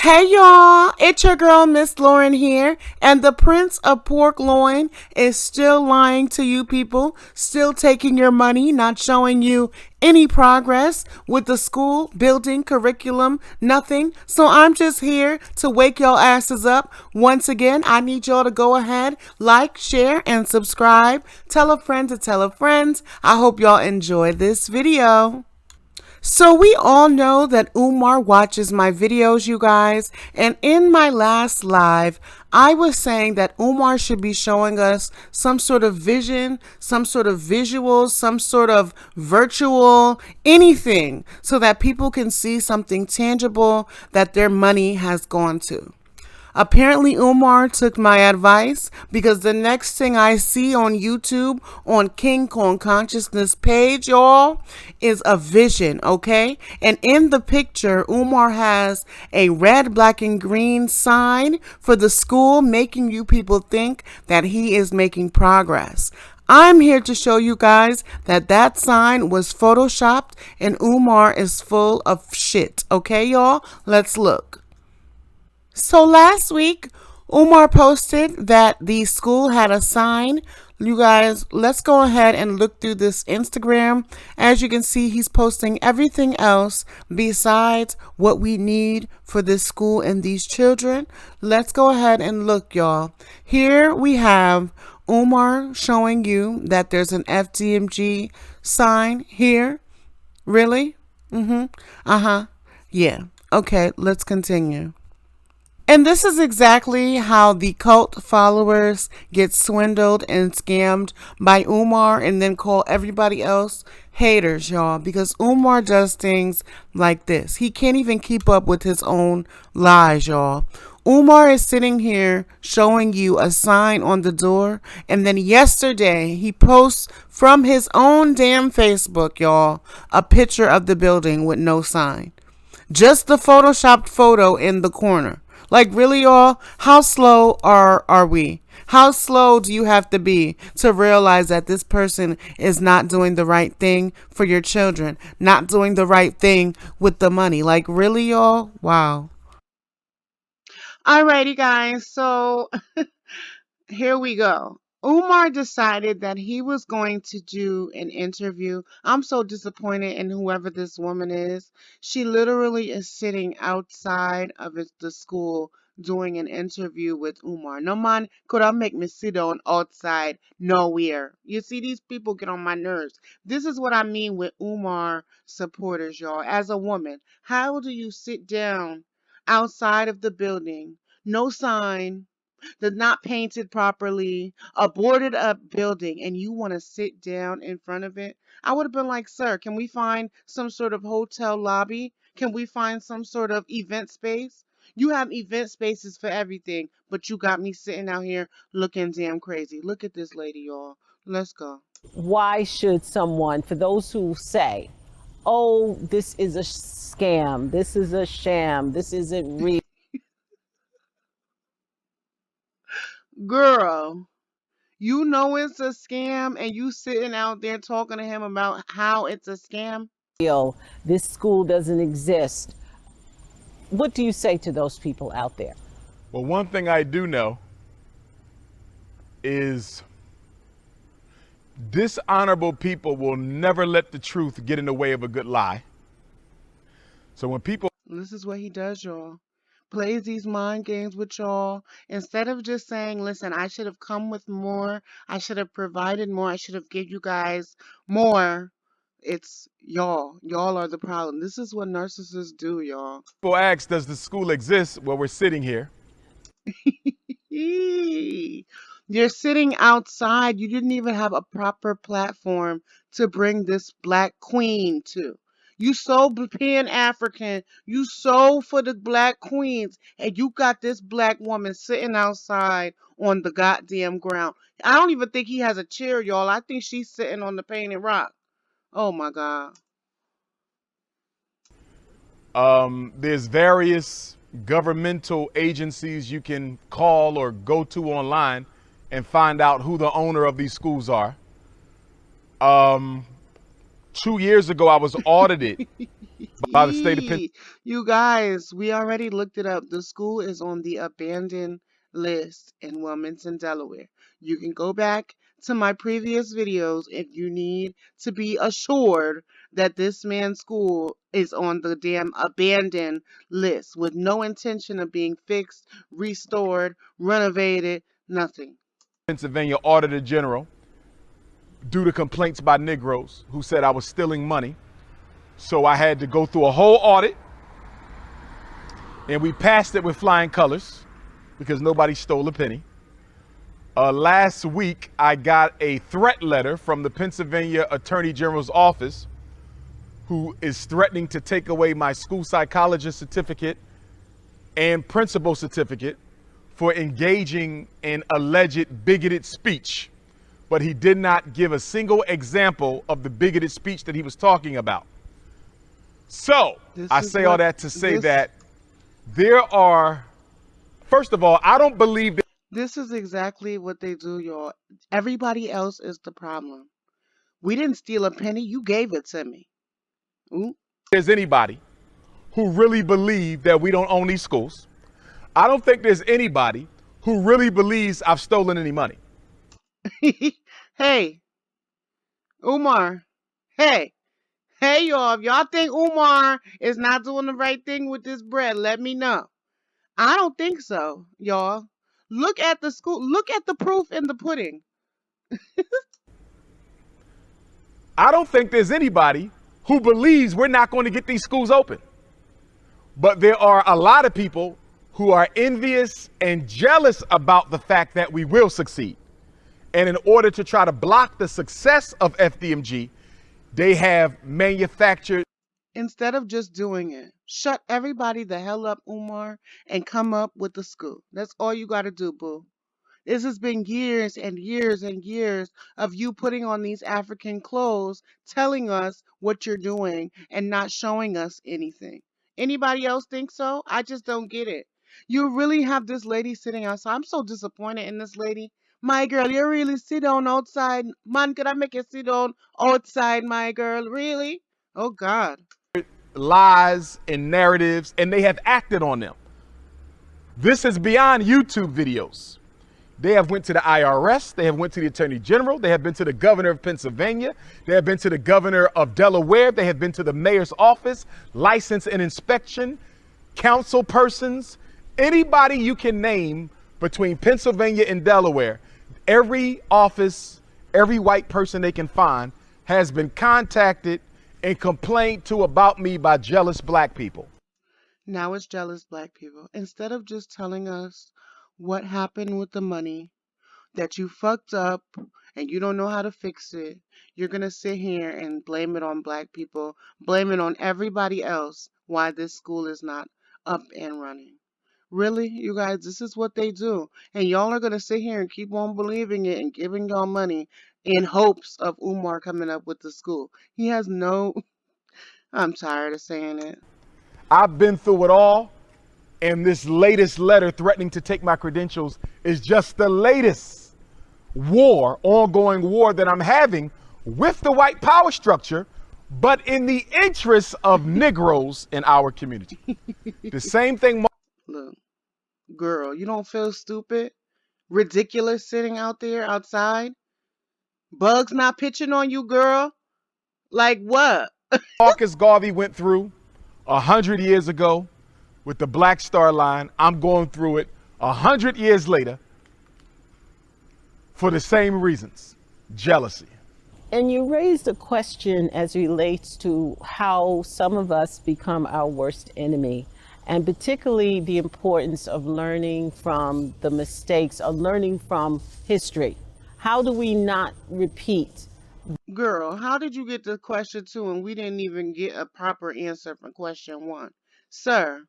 Hey y'all, it's your girl Miss Lauren here, and the Prince of Pork Loin is still lying to you people, still taking your money, not showing you any progress with the school, building, curriculum, nothing. So I'm just here to wake y'all asses up. Once again, I need y'all to go ahead, like, share, and subscribe. Tell a friend to tell a friend. I hope y'all enjoy this video. So we all know that Umar watches my videos, you guys, and in my last live, I was saying that Umar should be showing us some sort of vision, some sort of visuals, some sort of virtual anything so that people can see something tangible that their money has gone to. Apparently, Umar took my advice because the next thing I see on YouTube on King Kong Consciousness page, y'all, is a vision, okay? And in the picture, Umar has a red, black, and green sign for the school, making you people think that he is making progress. I'm here to show you guys that that sign was photoshopped and Umar is full of shit, okay, y'all? Let's look. So last week, Umar posted that the school had a sign. You guys, let's go ahead and look through this Instagram. As you can see, he's posting everything else besides what we need for this school and these children. Let's go ahead and look, y'all. Here we have Umar showing you that there's an FDMG sign here. Really? Uh-huh. Yeah. Okay, let's continue. And this is exactly how the cult followers get swindled and scammed by Umar and then call everybody else haters, y'all, because Umar does things like this. He can't even keep up with his own lies, y'all. Umar is sitting here showing you a sign on the door, and then yesterday he posts from his own damn Facebook, y'all, a picture of the building with no sign. Just the photoshopped photo in the corner. Like, really, y'all? How slow are we? How slow do you have to be to realize that this person is not doing the right thing for your children, not doing the right thing with the money? Like, really, y'all? Wow. Alrighty, guys. So here we go. Umar decided that he was going to do an interview. I'm so disappointed in whoever this woman is. She literally is sitting outside of the school doing an interview with Umar. No man could I make me sit down outside nowhere. You see, these people get on my nerves. This is what I mean with Umar supporters, y'all. As a woman, how do you sit down outside of the building? No sign, that's not painted properly, a boarded up building, and you want to sit down in front of it? I would have been like, sir, can we find some sort of hotel lobby? Can we find some sort of event space? You have event spaces for everything, but you got me sitting out here looking damn crazy. Look at this lady, y'all. Let's go. Why should someone, for those who say, oh, this is a scam, this is a sham, this isn't real? Girl, you know it's a scam and you sitting out there talking to him about how it's a scam? This school doesn't exist. What do you say to those people out there? Well, one thing I do know is dishonorable people will never let the truth get in the way of a good lie. So when people This is what he does, y'all. Plays these mind games with y'all. Instead of just saying, listen, I should have come with more, I should have provided more, I should have give you guys more. It's y'all. Y'all are the problem. This is what narcissists do, y'all. ask, does the school exist? Well, we're sitting here. You're sitting outside. You didn't even have a proper platform to bring this black queen to. You so pan African. You so for the black queens, and you got this black woman sitting outside on the goddamn ground. I don't even think he has a chair, y'all. I think she's sitting on the painted rock. Oh my God. There's various governmental agencies you can call or go to online and find out who the owner of these schools are. 2 years ago, I was audited by the state of Pennsylvania. You guys, we already looked it up. The school is on the abandoned list in Wilmington, Delaware. You can go back to my previous videos if you need to be assured that this man's school is on the damn abandoned list with no intention of being fixed, restored, renovated, nothing. Pennsylvania Auditor General due to complaints by Negroes who said I was stealing money. So I had to go through a whole audit, and we passed it with flying colors because nobody stole a penny. Last week, I got a threat letter from the Pennsylvania Attorney General's office who is threatening to take away my school psychologist certificate and principal certificate for engaging in alleged bigoted speech. But he did not give a single example of the bigoted speech that he was talking about. So I say all that to say that there are, first of all, I don't believe that This is exactly what they do, y'all. Everybody else is the problem. We didn't steal a penny. You gave it to me. Ooh. there's anybody who really believes that we don't own these schools. I don't think there's anybody who really believes I've stolen any money. Hey, Umar. Hey, y'all. If y'all think Umar is not doing the right thing with this bread, let me know. I don't think so, y'all. Look at the school. Look at the proof in the pudding. I don't think there's anybody who believes we're not going to get these schools open. But there are a lot of people who are envious and jealous about the fact that we will succeed. And in order to try to block the success of FDMG, they have manufactured. Instead of just doing it, shut everybody the hell up, Umar, and come up with the school. That's all you got to do, boo. This has been years and years and years of you putting on these African clothes, telling us what you're doing and not showing us anything. Anybody else think so? I just don't get it. You really have this lady sitting outside. I'm so disappointed in this lady. My girl, you really sit down outside. Man, could I make you sit down outside, my girl? Really? Oh, God. Lies and narratives, and they have acted on them. This is beyond YouTube videos. They have went to the IRS, they have went to the Attorney General, they have been to the governor of Pennsylvania, they have been to the governor of Delaware, they have been to the mayor's office, license and inspection, council persons, anybody you can name between Pennsylvania and Delaware. Every office, every white person they can find has been contacted and complained to about me by jealous black people. Now it's jealous black people. Instead of just telling us what happened with the money, that you fucked up and you don't know how to fix it, you're going to sit here and blame it on black people, blame it on everybody else why this school is not up and running. Really, you guys, this is what they do. And y'all are going to sit here and keep on believing it and giving y'all money in hopes of Umar coming up with the school. He has no... I'm tired of saying it. I've been through it all, and this latest letter threatening to take my credentials is just the latest ongoing war that I'm having with the white power structure, but in the interest of Negroes in our community. The same thing. Look, girl, you don't feel stupid, ridiculous sitting out there outside? Bugs not pitching on you, girl? Like what? Marcus Garvey went through 100 years ago with the Black Star Line. I'm going through it 100 years later for the same reasons, jealousy. And you raised a question as relates to how some of us become our worst enemy, and particularly the importance of learning from the mistakes, of learning from history. How do we not repeat? Girl, how did you get to question 2 and we didn't even get a proper answer for question 1? Sir,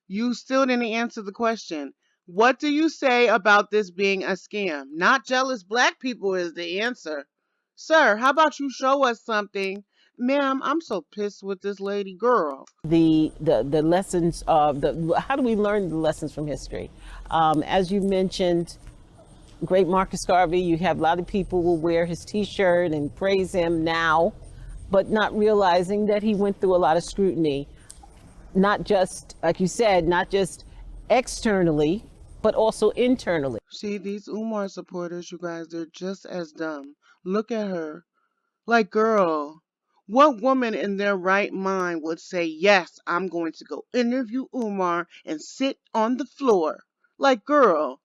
you still didn't answer the question. What do you say about this being a scam? Not jealous black people is the answer. Sir, how about you show us something? Ma'am, I'm so pissed with this lady. Girl. The lessons of how do we learn the lessons from history? As you mentioned, great Marcus Garvey, you have a lot of people will wear his t-shirt and praise him now. but not realizing that he went through a lot of scrutiny, not just, like you said, not just externally, but also internally. See, these Umar supporters, you guys, they're just as dumb. Look at her. Like, girl, what woman in their right mind would say, yes, I'm going to go interview Umar and sit on the floor? Like, girl.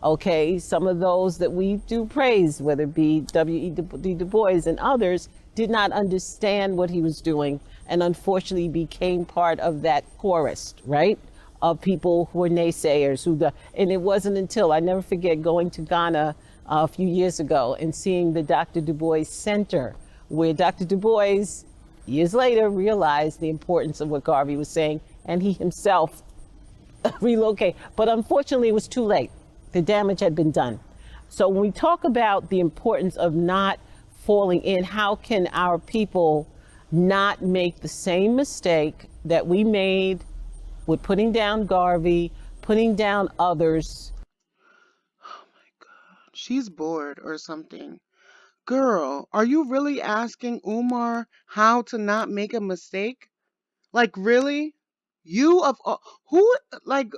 Okay, some of those that we do praise, whether it be W.E. Du Bois and others, did not understand what he was doing and unfortunately became part of that chorus, right? Of people who were naysayers. And it wasn't until, I never forget going to Ghana a few years ago and seeing the Dr. Du Bois Center, where Dr. Du Bois, years later, realized the importance of what Garvey was saying, and he himself relocated. But unfortunately, it was too late. The damage had been done. So when we talk about the importance of not falling in, how can our people not make the same mistake that we made with putting down Garvey, putting down others? Oh my God. She's bored or something. Girl, are you really asking Umar how to not make a mistake? Like, really? You of all, who, like,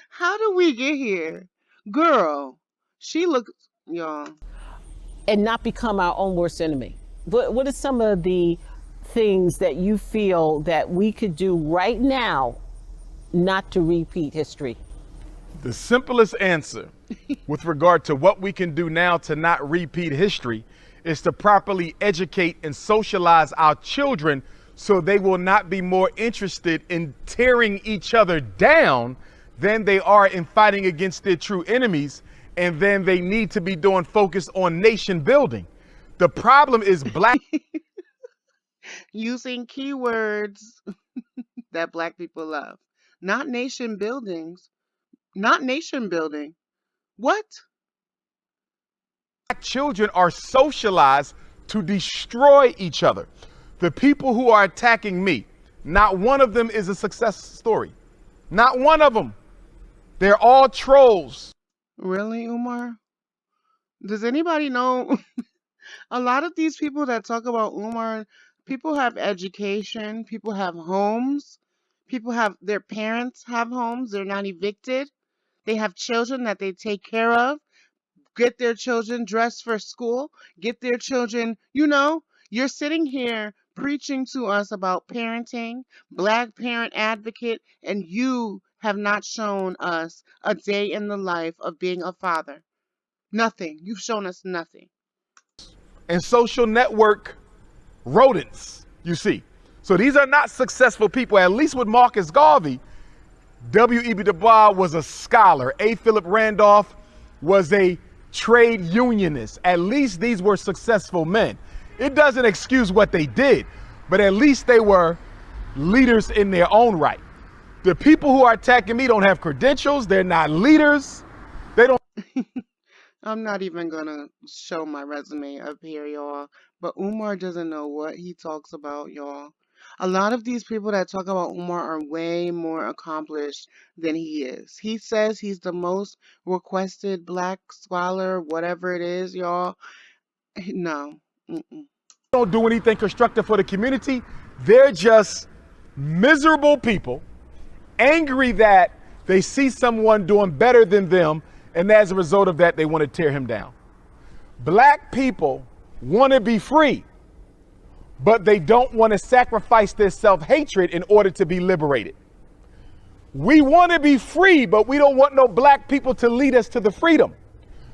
how do we get here? Girl, she looks, y'all. And not become our own worst enemy? What are some of the things that you feel that we could do right now not to repeat history? The simplest answer with regard to what we can do now to not repeat history is to properly educate and socialize our children so they will not be more interested in tearing each other down than they are in fighting against their true enemies. And then they need to be doing focus on nation building. The problem is black Using keywords that black people love. Not nation buildings. Not nation building. What? children are socialized to destroy each other. The people who are attacking me, not one of them is a success story. Not one of them. They're all trolls. Really, Umar? Does anybody know? A lot of these people that talk about Umar, people have education, people have homes, people have their parents have homes, they're not evicted. They have children that they take care of, get their children dressed for school, get their children, you're sitting here preaching to us about parenting, black parent advocate, and you have not shown us a day in the life of being a father. Nothing. You've shown us nothing. And social network rodents, you see. So these are not successful people. At least with Marcus Garvey, W.E.B. Du Bois was a scholar. A. Philip Randolph was a trade unionist. At least these were successful men. It doesn't excuse what they did, but at least they were leaders in their own right. The people who are attacking me don't have credentials. They're not leaders. They don't. I'm not even gonna show my resume up here, y'all. But Umar doesn't know what he talks about, y'all. A lot of these people that talk about Umar are way more accomplished than he is. He says he's the most requested black scholar, whatever it is, y'all. No. Mm-mm. Don't do anything constructive for the community. They're just miserable people, angry that they see someone doing better than them, and as a result of that, they want to tear him down. Black people want to be free, but they don't want to sacrifice their self-hatred in order to be liberated. We want to be free, but we don't want no black people to lead us to the freedom.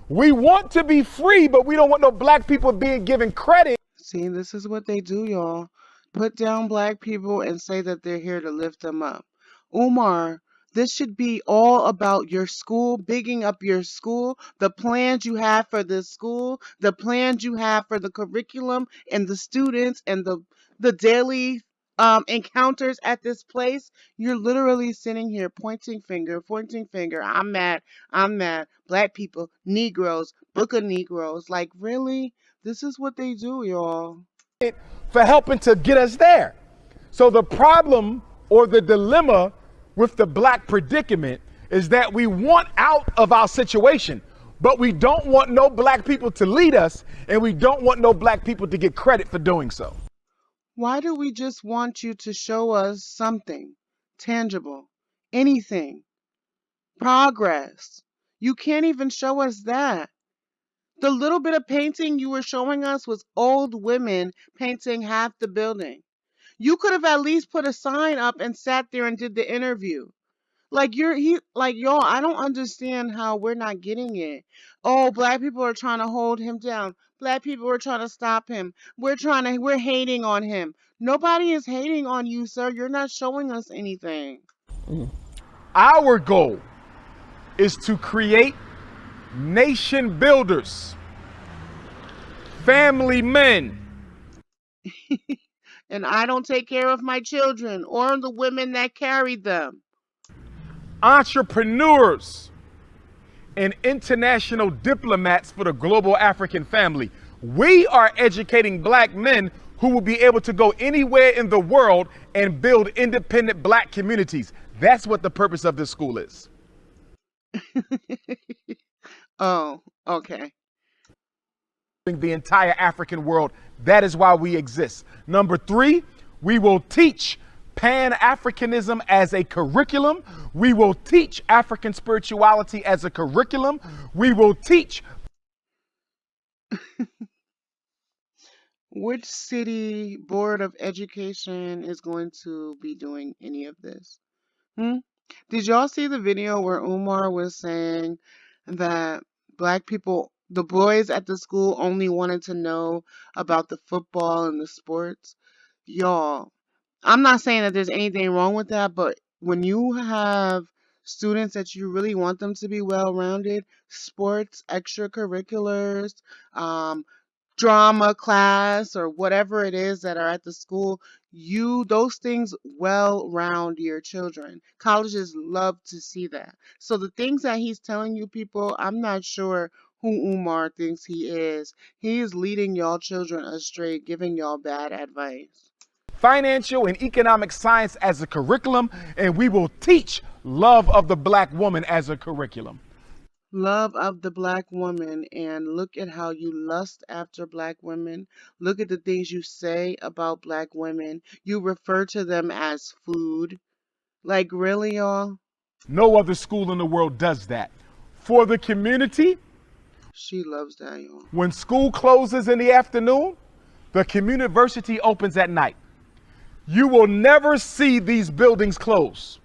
We want to be free, but we don't want no black people being given credit. See, this is what they do, y'all. Put down black people and say that they're here to lift them up. Umar, this should be all about your school, bigging up your school, the plans you have for this school, the plans you have for the curriculum and the students and the daily encounters at this place. You're literally sitting here pointing finger, pointing finger. I'm mad. I'm mad. Black people, Negroes, Book of Negroes. Like, really? This is what they do, y'all. For helping to get us there. So the problem or the dilemma with the black predicament is that we want out of our situation. But we don't want no black people to lead us, and we don't want no black people to get credit for doing so. Why do we just want you to show us something tangible, anything, progress? You can't even show us that. The little bit of painting you were showing us was old women painting half the building. You could have at least put a sign up and sat there and did the interview. Like y'all, I don't understand how we're not getting it. Oh, black people are trying to hold him down. Black people are trying to stop him. We're hating on him. Nobody is hating on you, sir. You're not showing us anything. Our goal is to create nation builders, family men, And I don't take care of my children or the women that carried them. entrepreneurs, and international diplomats for the global African family. We are educating black men who will be able to go anywhere in the world and build independent black communities. That's what the purpose of this school is. Oh, okay. The entire African world. That is why we exist. Number 3, we will teach Pan-Africanism as a curriculum. We will teach African spirituality as a curriculum. We will teach. Which city board of education is going to be doing any of this? Hmm? Did y'all see the video where Umar was saying that black people, the boys at the school only wanted to know about the football and the sports? Y'all, I'm not saying that there's anything wrong with that, but when you have students that you really want them to be well-rounded, sports, extracurriculars, um, drama class or whatever it is that are at the school, those things well round your children. Colleges love to see that. So the things that he's telling you people, I'm not sure who Umar thinks he is. He is leading y'all children astray, giving y'all bad advice. Financial and economic science as a curriculum, and we will teach love of the black woman as a curriculum. Love of the black woman, and look at how you lust after black women. Look at the things you say about black women. You refer to them as food. Like, really, y'all? No other school in the world does that. For the community, She loves that, y'all. when school closes in the afternoon, the community opens at night. You will never see these buildings close.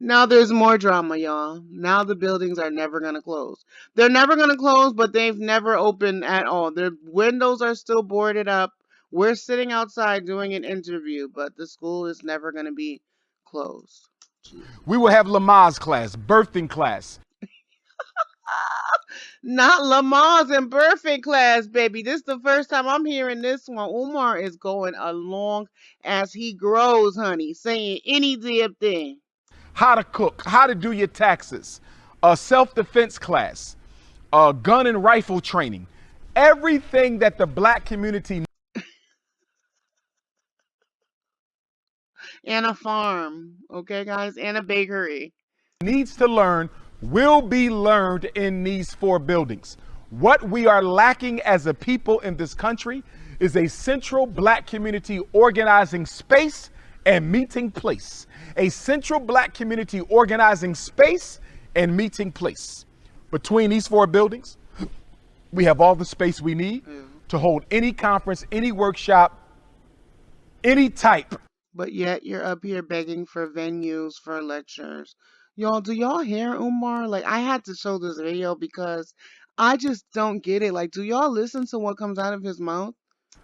Now there's more drama, y'all. Now the buildings are never going to close. They're never going to close, but they've never opened at all. Their windows are still boarded up. We're sitting outside doing an interview, but the school is never going to be closed. Jeez. We will have Lamaze class, birthing class. Not Lamar's in birthing class, baby. This is the first time I'm hearing this one. Umar is going along as he grows, honey, saying any damn thing. How to cook, how to do your taxes, a self-defense class, gun and rifle training, everything that the black community And a farm, okay, guys, and a bakery. needs to learn will be learned in these 4 buildings. What we are lacking as a people in this country is a central black community organizing space and meeting place. A central black community organizing space and meeting place. Between these 4 buildings, we have all the space we need to hold any conference, any workshop, any type. But yet you're up here begging for venues for lectures. Y'all, do y'all hear Umar? Like, I had to show this video because I just don't get it. Like, do y'all listen to what comes out of his mouth?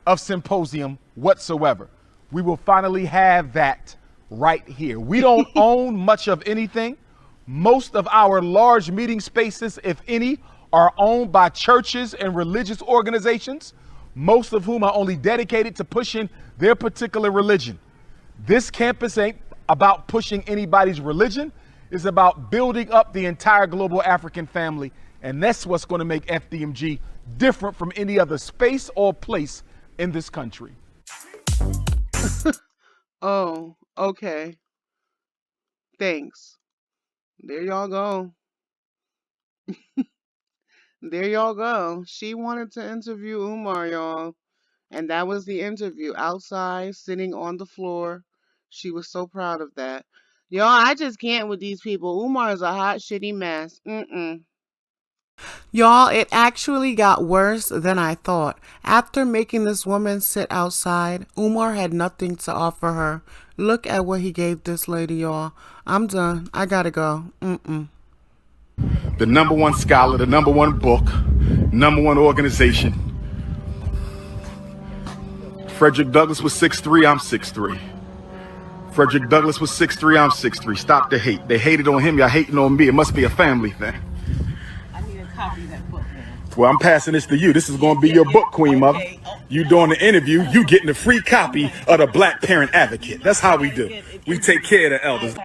Of symposium whatsoever. We will finally have that right here. We don't own much of anything. Most of our large meeting spaces, if any, are owned by churches and religious organizations, most of whom are only dedicated to pushing their particular religion. This campus ain't about pushing anybody's religion. It's about building up the entire global African family. And that's what's going to make FDMG different from any other space or place in this country. Oh, okay. Thanks. There y'all go. There y'all go. She wanted to interview Umar, y'all. And that was the interview outside, sitting on the floor. She was so proud of that. Y'all, I just can't with these people. Umar is a hot, shitty mess. Mm-mm. Y'all, it actually got worse than I thought. After making this woman sit outside, Umar had nothing to offer her. Look at what he gave this lady, y'all. I'm done. I gotta go. The number one scholar, the number one book, number one organization. Frederick Douglass was 6'3", I'm 6'3". Frederick Douglass was 6'3", I'm 6'3". Stop the hate. They hated on him, y'all hating on me. It must be a family thing. I need a copy of that book, man. Well, I'm passing this to you. This is going to be your book, Queen Mother. You doing the interview, you getting a free copy of the Black Parent Advocate. That's how we do. We take care of the elders.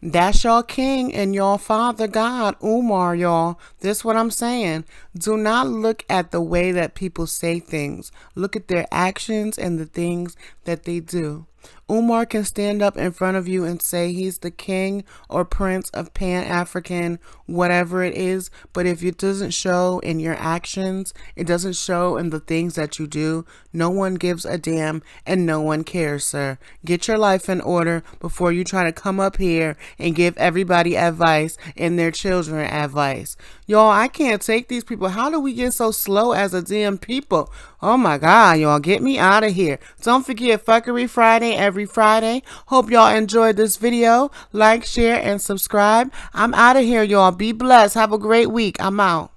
That's y'all king and y'all father God, Umar, y'all. This what I'm saying. Do not look at the way that people say things. Look at their actions and the things that they do. Umar can stand up in front of you and say he's the king or prince of Pan-African, whatever it is, but if it doesn't show in your actions, it doesn't show in the things that you do, no one gives a damn and no one cares, sir. Get your life in order before you try to come up here and give everybody advice and their children advice. Y'all, I can't take these people. How do we get so slow as a damn people? Oh my God, y'all, get me out of here. Don't forget Fuckery Friday every Friday. Hope y'all enjoyed this video. Like, share, and subscribe. I'm out of here, y'all. Be blessed. Have a great week. I'm out.